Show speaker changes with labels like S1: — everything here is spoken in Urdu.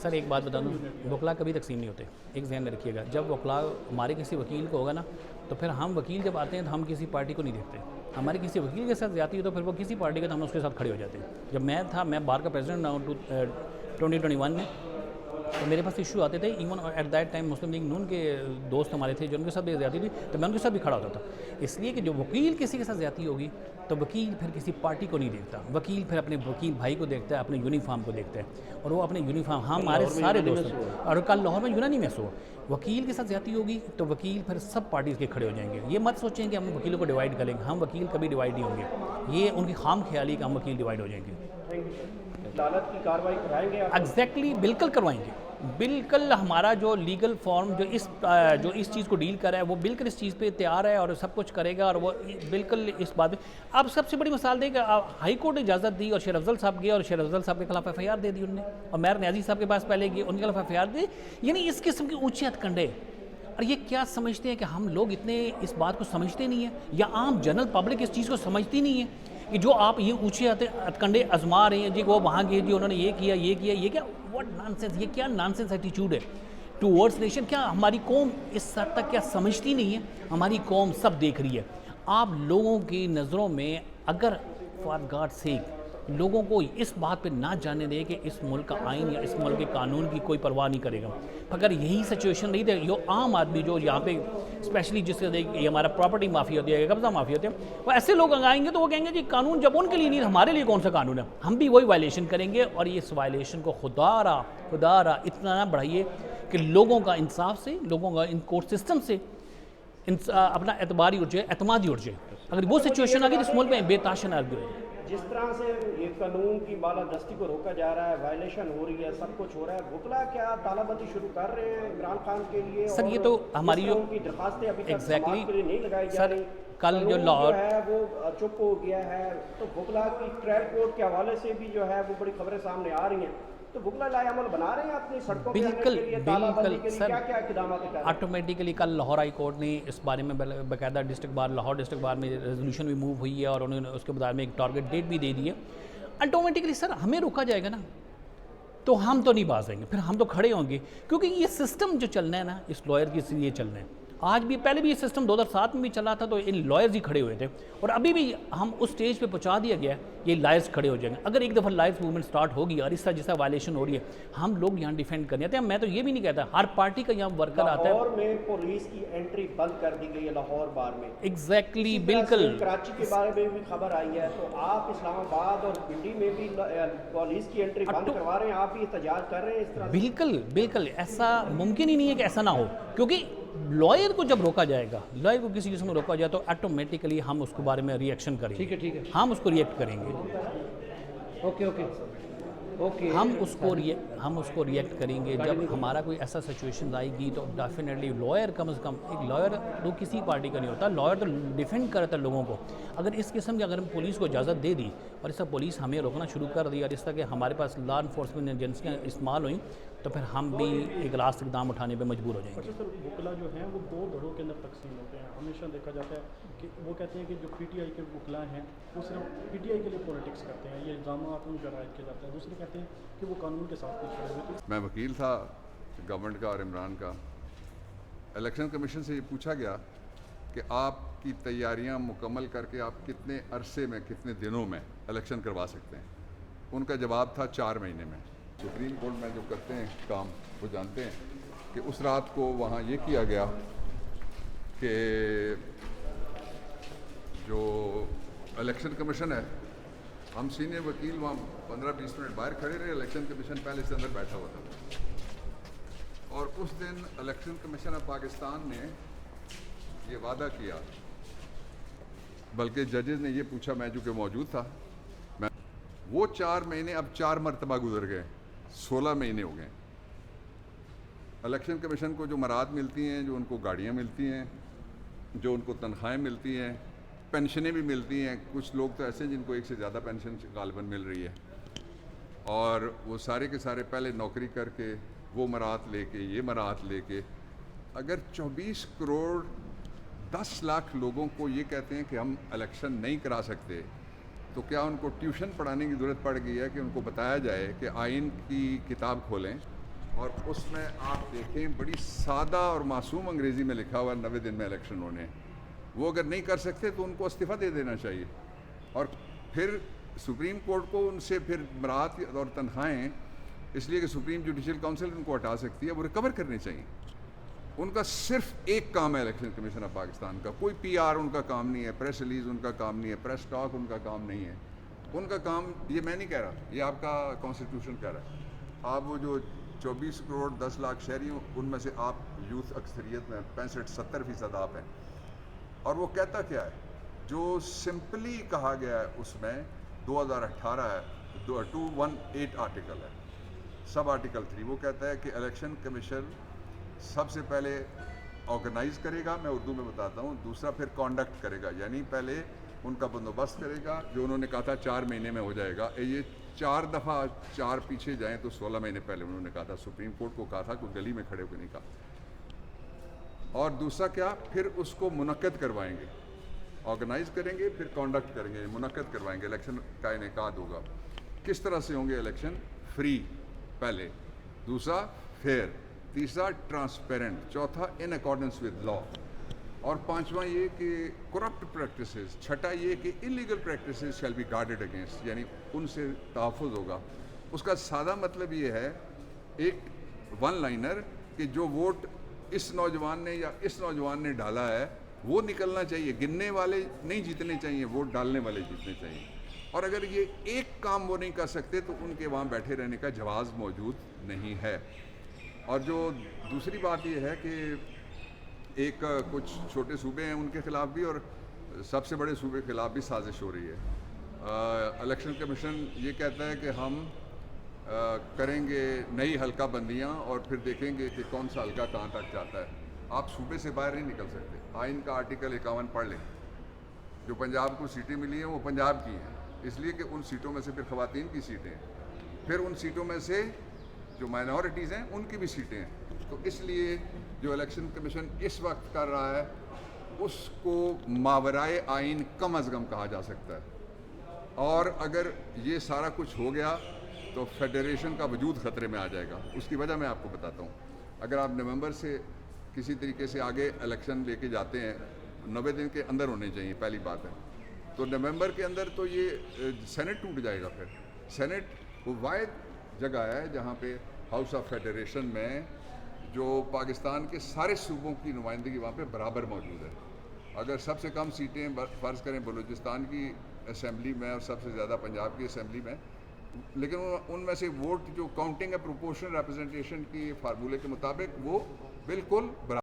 S1: سر ایک بات بتا دوں، وکلا کبھی تقسیم نہیں ہوتے. ایک ذہن میں رکھیے گا، جب وکلا ہمارے کسی وکیل کو ہوگا نا تو پھر ہم وکیل جب آتے ہیں تو ہم کسی پارٹی کو نہیں دیکھتے. ہمارے کسی وکیل کے ساتھ زیادتی ہو تو پھر وہ کسی پارٹی کا تو ہم اس کے ساتھ کھڑے ہو جاتے ہیں. جب میں بار کا پریزیڈنٹ رہا ہوں 2021 میں، تو میرے پاس ایشو آتے تھے. Even at that time Muslim League Noon کے دوست ہمارے تھے جو ان کے ساتھ بھی زیادتی تھی تو میں ان کے ساتھ بھی کھڑا ہوتا تھا. اس لیے کہ جو وکیل کسی کے ساتھ زیادتی ہوگی تو وکیل پھر کسی پارٹی کو نہیں دیکھتا. وکیل پھر اپنے وکیل بھائی کو دیکھتا ہے، اپنے یونیفارم کو دیکھتا ہے، اور وہ اپنے یونیفارم ہمارے سارے دوست ہیں. اور کل لاہور میں یونانی میں وکیل کے ساتھ زیادتی ہوگی تو وکیل پھر سب پارٹیز کے کھڑے ہو جائیں گے. یہ مت سوچیں کہ ہم وکیلوں کو ڈیوائیڈ کریں گے، ہم وکیل کبھی ڈیوائیڈ نہیں ہوں گے. یہ ان کی خام خیالی کہ ہم وکیل ڈیوائیڈ ہو جائیں گے.
S2: عدالت کی کارروائی کرائیں گے؟
S1: ایگزیکٹلی، بالکل کروائیں گے. بالکل ہمارا جو لیگل فارم جو اس چیز کو ڈیل کر رہا ہے وہ بالکل اس چیز پہ تیار ہے اور سب کچھ کرے گا. اور وہ بالکل اس بات میں آپ سب سے بڑی مثال دیں کہ ہائی کورٹ نے اجازت دی اور شیر افضل صاحب گئے اور شیر افضل صاحب کے خلاف ایف آئی آر دے دی انہوں نے، اور میر نیازی صاحب کے پاس پہلے گئے ان کے خلاف ایف آئی آر دی. یعنی اس قسم کے اونچے ہتھ کنڈے. اور یہ کیا سمجھتے ہیں کہ ہم لوگ اتنے اس بات کو سمجھتے نہیں ہیں، یا عام جنرل پبلک اس چیز کو سمجھتی نہیں ہے کہ جو آپ یہ اونچے ہتھ کنڈے آزما رہے ہیں جی، وہ وہاں گئے جی انہوں نے یہ کیا یہ کیا واٹ نانسنس. یہ کیا نانسنس ایٹیٹیوڈ ہے ٹوورڈس نیشن. کیا ہماری قوم اس حد تک کیا سمجھتی نہیں ہے؟ ہماری قوم سب دیکھ رہی ہے. آپ لوگوں کی نظروں میں اگر فار گاڈ سیک لوگوں کو اس بات پہ نہ جانے دے کہ اس ملک کا آئین یا اس ملک کے قانون کی کوئی پرواہ نہیں کرے گا. اگر یہی سچویشن رہی تو یہ عام آدمی جو یہاں پہ اسپیشلی جس سے یہ ہمارا پراپرٹی مافیا ہوتی ہے، قبضہ مافیا ہوتے ہیں، وہ ایسے لوگ آئیں گے تو وہ کہیں گے جی قانون جب ان کے لیے نہیں ہمارے لیے کون سا قانون ہے. ہم بھی وہی وائلیشن کریں گے. اور اس وائلیشن کو خدا را اتنا نہ بڑھائیے کہ لوگوں کا انصاف سے، لوگوں کا ان کورٹ سسٹم سے اپنا اعتبار ہی اٹھ جائے، اعتماد ہی اٹھ جائے. اگر وہ سچویشن آ گئی تو اس ملک میں بے تاشن آ گئی.
S2: جس طرح سے یہ قانون کی بالادستی کو روکا جا رہا ہے، وائلیشن ہو رہی ہے، سب کچھ ہو رہا ہے، وکلا کیا تالہ بندی شروع کر رہے ہیں عمران خان کے لیے؟
S1: سر یہ تو ہماری
S2: جو کی درخواستیں ابھی تک سماعت کے لیے نہیں لگائی جا رہی.
S1: کل جو لاہور
S2: ہے وہ چپ ہو گیا ہے. تو وکلا کی ٹرائل کورٹ کے حوالے سے بھی جو ہے وہ بڑی خبریں سامنے آ رہی ہیں. تو وکلا لائے عمل بنا رہے ہیں اپنی سڑکوں پہ آنے کے لیے، تالہ بندی کے لیے کیا کیا اقدامات کر رہے ہیں؟
S1: آٹومیٹیکلی کل لاہور ہائی کورٹ نے اس بارے میں باقاعدہ لاہور ڈسٹرکٹ بار میں ریزولوشن بھی موو ہوئی ہے اور انہوں نے اس کے بارے میں ایک ٹارگٹ ڈیٹ بھی دے دی ہے. آٹومیٹکلی سر ہمیں روکا جائے گا نا تو ہم تو نہیں باز آئیں گے، پھر ہم تو کھڑے ہوں گے. کیونکہ یہ سسٹم جو چلنا ہے نا، اس لائر کے لیے چلنا ہے. آج بھی، پہلے بھی یہ سسٹم 2007 میں بھی چلا تھا تو ان لائرز ہی کھڑے ہوئے تھے، اور ابھی بھی ہم اس سٹیج پہ پہنچا دیا گیا ہے یہ لائرز کھڑے ہو جائیں گے. اگر ایک دفعہ لائرز موومنٹ سٹارٹ ہوگی اور اس طرح جیسا وائلیشن ہو رہی ہے، ہم لوگ یہاں ڈیفینڈ کرنے آتے ہیں. میں تو یہ بھی نہیں کہتا ہر پارٹی کا یہاں ورکر آتا ہے.
S2: لاہور میں پولیس کی انٹری بند کر دی گئی ہے لاہور بار میں.
S1: ایگزیکٹلی، بالکل.
S2: کراچی کے بارے میں بھی خبر آئی ہے. تو آپ اسلام آباد اور پنڈی میں بھی پولیس کی انٹری بند کروا رہے ہیں، آپ بھی احتجاج کر رہے ہیں اس طرح؟
S1: بالکل ایسا ممکن ہی نہیں ہے کہ ایسا نہ ہو. کیونکہ لائر کو جب روکا جائے گا، لائر کو کسی قسم میں روکا جائے تو آٹومیٹیکلی ہم اس کے بارے میں ری ایکشن کریں گے.
S2: ٹھیک ہے،
S1: ہم اس کو ری ایکٹ کریں گے.
S2: اوکے
S1: ہم اس کو ری ایکٹ کریں گے. جب ہمارا کوئی ایسا سچویشن آئے گی تو ڈیفینیٹلی لائر کم از کم، ایک لائر تو کسی پارٹی کا نہیں ہوتا، لائر تو ڈیفینڈ کرتا ہے لوگوں کو. اگر اس قسم کی اگر ہم پولیس کو اجازت دے دی اور اس طرح پولیس ہمیں روکنا شروع کر دی اور اس طرح کہ ہمارے پاس لا انفورسمنٹ ایجنسیاں استعمال ہوئیں تو پھر ہم بھی ایک راست اقدام اٹھانے پہ مجبور ہو جائیں گے.
S3: سر وکلا جو ہیں وہ دو دھڑوں کے اندر تقسیم ہوتے ہیں. ہمیشہ دیکھا جاتا ہے کہ وہ کہتے ہیں کہ جو پی ٹی آئی کے وکلا ہیں وہ صرف پی ٹی آئی کے لیے پولیٹکس کرتے ہیں، یہ الزامات ان پر عائد کیا جاتا ہے. دوسرے کہتے ہیں کہ وہ قانون کے ساتھ نہیں کھڑے ہوئے.
S4: میں وکیل تھا گورنمنٹ کا اور عمران کا. الیکشن کمیشن سے یہ پوچھا گیا کہ آپ کی تیاریاں مکمل کر کے آپ کتنے عرصے میں، کتنے دنوں میں الیکشن کروا سکتے ہیں. ان کا جواب تھا 4 مہینے میں. سپریم کورٹ میں جو کرتے ہیں کام وہ جانتے ہیں کہ اس رات کو وہاں یہ کیا گیا کہ جو الیکشن کمیشن ہے، ہم سینئر وکیل وہاں 15-20 منٹ باہر کھڑے رہے. الیکشن کمیشن پہلے سے اندر بیٹھا ہوا تھا. اور اس دن الیکشن کمیشن آف پاکستان نے یہ وعدہ کیا، بلکہ ججز نے یہ پوچھا، میں جو کہ موجود تھا، وہ 4 مہینے اب 4 مرتبہ گزر گئے، 16 مہینے ہو گئے. الیکشن کمیشن کو جو مراعات ملتی ہیں، جو ان کو گاڑیاں ملتی ہیں، جو ان کو تنخواہیں ملتی ہیں، پینشنیں بھی ملتی ہیں. کچھ لوگ تو ایسے ہیں جن کو ایک سے زیادہ پینشن غالباً مل رہی ہے، اور وہ سارے کے سارے پہلے نوکری کر کے وہ مراعات لے کے، یہ مراعات لے کے، اگر 24 کروڑ 10 لاکھ لوگوں کو یہ کہتے ہیں کہ ہم الیکشن نہیں کرا سکتے، تو کیا ان کو ٹیوشن پڑھانے کی ضرورت پڑ گئی ہے کہ ان کو بتایا جائے کہ آئین کی کتاب کھولیں اور اس میں آپ دیکھیں بڑی سادہ اور معصوم انگریزی میں لکھا ہوا 90 دن میں الیکشن ہونے ہیں. وہ اگر نہیں کر سکتے تو ان کو استعفیٰ دے دینا چاہیے, اور پھر سپریم کورٹ کو ان سے پھر برات اور تنخواہیں, اس لیے کہ سپریم جوڈیشل کونسل ان کو ہٹا سکتی ہے, وہ ریکور کرنے چاہیے. ان کا صرف ایک کام ہے الیکشن کمیشن آف پاکستان کا, کوئی پی آر ان کا کام نہیں ہے, پریس ریلیز ان کا کام نہیں ہے, پریس ٹاک ان کا کام نہیں ہے. ان کا کام, یہ میں نہیں کہہ رہا, یہ آپ کا کانسٹیٹیوشن کہہ رہا ہے. آپ وہ جو 24 کروڑ 10 لاکھ شہری ہوں, ان میں سے آپ یوتھ اکثریت میں 65-70% آپ ہیں. اور وہ کہتا کیا ہے, جو سمپلی کہا گیا ہے اس میں 2018 ہے, 218 آرٹیکل ہے, سب آرٹیکل 3, وہ کہتا ہے کہ الیکشن کمیشن سب سے پہلے آرگنائز کرے گا, میں اردو میں بتاتا ہوں, دوسرا پھر کانڈکٹ کرے گا, یعنی پہلے ان کا بندوبست کرے گا, جو انہوں نے کہا تھا 4 مہینے میں ہو جائے گا. یہ 4 دفعہ 4 پیچھے جائیں تو 16 مہینے پہلے انہوں نے کہا تھا, سپریم کورٹ کو کہا تھا, کوئی گلی میں کھڑے ہو کے نہیں کہا. اور دوسرا کیا, پھر اس کو منعقد کروائیں گے, آرگنائز کریں گے, پھر کانڈکٹ کریں گے, منعقد کروائیں گے, الیکشن کا انعقاد ہوگا. کس طرح سے ہوں گے الیکشن؟ فری پہلے, دوسرا فیئر, تیسرا ٹرانسپیرنٹ, چوتھا ان اکارڈنس ود لا, اور پانچواں یہ کہ کرپٹ پریکٹسز, چھٹا یہ کہ illegal practices shall be guarded against, یعنی ان سے تحفظ ہوگا. اس کا سادہ مطلب یہ ہے, ایک ون لائنر, کہ جو ووٹ اس نوجوان نے یا اس نوجوان نے ڈالا ہے وہ نکلنا چاہیے, گننے والے نہیں جیتنے چاہیے, ووٹ ڈالنے والے جیتنے چاہیے. اور اگر یہ ایک کام وہ نہیں کر سکتے تو ان کے وہاں بیٹھے رہنے کا جواز موجود نہیں ہے. اور جو دوسری بات یہ ہے کہ ایک کچھ چھوٹے صوبے ہیں ان کے خلاف بھی, اور سب سے بڑے صوبے کے خلاف بھی سازش ہو رہی ہے. الیکشن کمیشن یہ کہتا ہے کہ ہم کریں گے نئی حلقہ بندیاں, اور پھر دیکھیں گے کہ کون سا حلقہ کہاں تک جاتا ہے. آپ صوبے سے باہر نہیں نکل سکتے. آئین کا آرٹیکل 51 پڑھ لیں, جو پنجاب کو سیٹیں ملی ہیں وہ پنجاب کی ہیں, اس لیے کہ ان سیٹوں میں سے پھر خواتین کی سیٹیں ہیں, پھر ان سیٹوں میں سے جو مائنورٹیز ہیں ان کی بھی سیٹیں ہیں. تو اس لیے جو الیکشن کمیشن اس وقت کر رہا ہے اس کو ماورائے آئین کم از کم کہا جا سکتا ہے. اور اگر یہ سارا کچھ ہو گیا تو فیڈریشن کا وجود خطرے میں آ جائے گا. اس کی وجہ میں آپ کو بتاتا ہوں. اگر آپ نومبر سے کسی طریقے سے آگے الیکشن لے کے جاتے ہیں, 90 دن کے اندر ہونے چاہیے, پہلی بات ہے, تو نومبر کے اندر تو یہ سینٹ ٹوٹ جائے گا. پھر سینٹ وہ واحد جگہ ہے جہاں پہ ہاؤس آف فیڈریشن میں جو پاکستان کے سارے صوبوں کی نمائندگی وہاں پہ برابر موجود ہے. اگر سب سے کم سیٹیں فرض کریں بلوچستان کی اسمبلی میں اور سب سے زیادہ پنجاب کی اسمبلی میں, لیکن ان میں سے ووٹ جو کاؤنٹنگ ہے پروپورشنل ریپرزنٹیشن کی فارمولے کے مطابق وہ بالکل برابر